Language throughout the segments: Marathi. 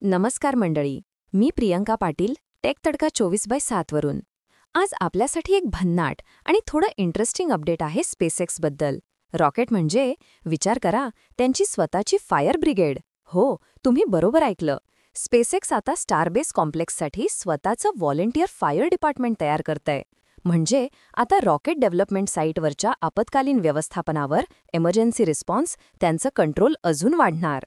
नमस्कार मंडळी. मी प्रियंका पाटील, टेक तडका 24/7 वरून. आज आपल्यासाठी एक भन्नाट आणि थोडं इंटरेस्टिंग अपडेट आहे स्पेसएक्सबद्दल. रॉकेट म्हणजे, विचार करा, त्यांची स्वतःची फायर ब्रिगेड. हो, तुम्ही बरोबर ऐकलं. स्पेसएक्स आता स्टारबेस कॉम्प्लेक्ससाठी स्वतःचं व्हॉलंटियर फायर डिपार्टमेंट तयार करतंय. म्हणजे आता रॉकेट डेव्हलपमेंट साईटवरच्या आपत्कालीन व्यवस्थापनावर, इमर्जन्सी रिस्पॉन्स, त्यांचं कंट्रोल अजून वाढणार.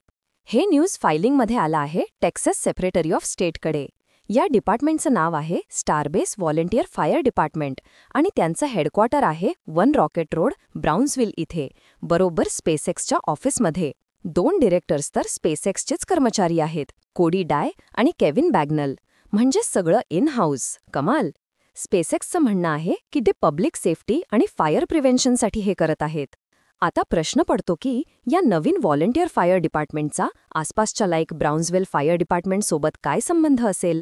हे न्यूज फायलिंगमध्ये आलं आहे टेक्सास सेक्रेटरी ऑफ स्टेटकडे. या डिपार्टमेंटचं नाव आहे स्टारबेस व्हॉलंटियर फायर डिपार्टमेंट आणि त्यांचं हेडक्वार्टर आहे 1 रॉकेट रोड, ब्राउन्सविल इथे, बरोबर स्पेसएक्सच्या ऑफिसमध्ये. 2 डिरेक्टर्स तर स्पेसएक्सचेच कर्मचारी आहेत, कोडी डाय आणि केविन बॅग्नल. म्हणजे सगळं इन हाऊस. कमाल. स्पेसएक्सचं म्हणणं आहे की ते पब्लिक सेफ्टी आणि फायर प्रिव्हेन्शनसाठी हे करत आहेत. आता प्रश्न पडतो की या नवीन व्हॉलंटियर फायर डिपार्टमेंटचा आसपासच्या ब्राउन्सवेल फायर डिपार्टमेंटसोबत काय संबंध असेल?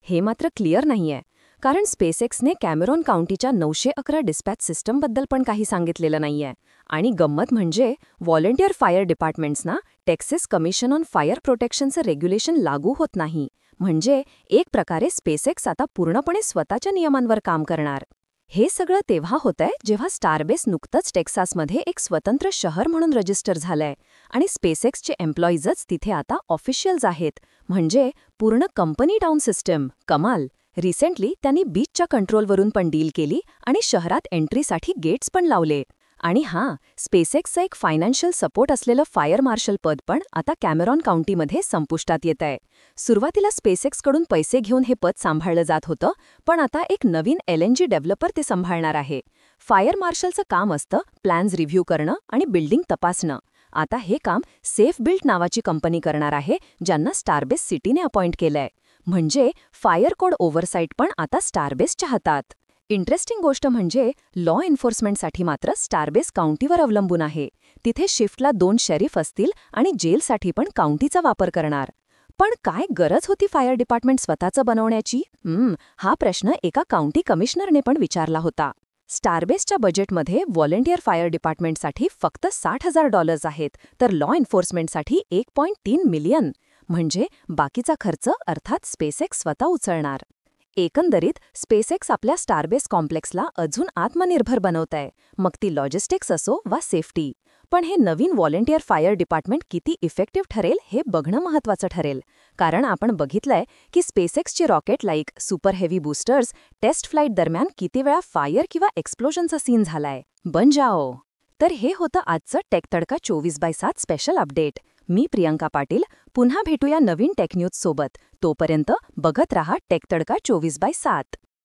हे मात्र क्लिअर नाहीये. कारण स्पेसएक्सने कॅमेरॉन काउंटीच्या 911 डिस्पॅच सिस्टमबद्दल पण काही सांगितलेलं नाहीये. आणि गंमत म्हणजे व्हॉलंटियर फायर डिपार्टमेंट्सना टेक्सास कमिशन ऑन फायर प्रोटेक्शनचं रेग्युलेशन लागू होत नाही. म्हणजे एक प्रकारे स्पेसएक्स आता पूर्णपणे स्वतःच्या नियमांवर काम करणार. हे सगळं तेव्हा होतंय जेव्हा स्टारबेस नुकतंच टेक्सासमध्ये एक स्वतंत्र शहर म्हणून रजिस्टर झालंय आणि स्पेसएक्सचे एम्प्लॉईजच तिथे आता ऑफिशियल्स आहेत. म्हणजे पूर्ण कंपनी टाउन सिस्टम. कमाल. रिसेंटली त्यांनी बीचच्या कंट्रोलवरून पण डील केली आणि शहरात एंट्रीसाठी गेट्स पण लावले. आणि हां, स्पेसएक्सचं एक फायनान्शियल सपोर्ट असलेलं फायर मार्शल पद पण आता कॅमेरॉन काउंटीमध्ये संपुष्टात येतंय. सुरुवातीला स्पेसएक्सकडून पैसे घेऊन हे पद सांभाळलं जात होतं, पण आता एक नवीन LNG डेव्हलपर ते सांभाळणार आहे. फायर मार्शलचं काम असतं प्लॅन्स रिव्ह्यू करणं आणि बिल्डिंग तपासणं. आता हे काम सेफ बिल्ड नावाची कंपनी करणार आहे, ज्यांना स्टारबेस सिटीने अपॉइंट केलंय. म्हणजे फायर कोड ओव्हरसाईट पण आता स्टारबेसच्या हातात. इंटरेस्टिंग गोष्ट म्हणजे लॉ एन्फोर्समेंटसाठी मात्र स्टारबेस काउंटीवर अवलंबून आहे. तिथे शिफ्टला 2 शेरीफ असतील आणि जेलसाठी पण काउंटीचा वापर करणार. पण काय गरज होती फायर डिपार्टमेंट स्वतःचं बनवण्याची? हा प्रश्न एका काउंटी कमिशनरने पण विचारला होता. स्टारबेसच्या बजेटमध्ये व्हॉलंटियर फायर डिपार्टमेंटसाठी फक्त $60,000 आहेत, तर लॉ एन्फोर्समेंटसाठी 1.3 मिलियन. म्हणजे बाकीचा खर्च अर्थात स्पेसएक्स स्वतः उचलणार. एकंदरीत स्पेसएक्स आपल्या स्टारबेस कॉम्प्लेक्सला अजून आत्मनिर्भर बनवतंय, मग ती लॉजिस्टिक्स असो वा सेफ्टी. पण हे नवीन व्हॉलंटियर फायर डिपार्टमेंट किती इफेक्टिव्ह ठरेल हे बघणं महत्त्वाचं ठरेल. कारण आपण बघितलंय की स्पेसएक्सचे rocket super heavy boosters test flight दरम्यान किती वेळा फायर किंवा एक्सप्लोजनचा सीन झालाय. बन जाओ. तर हे होतं आजचं टेक तडका 24/7 स्पेशल अपडेट. मी प्रियंका पाटील. पुन्हा भेटूया नवीन टेक न्यूज सोबत. तोपर्यंत बघत रहा टेक तडका 24/7.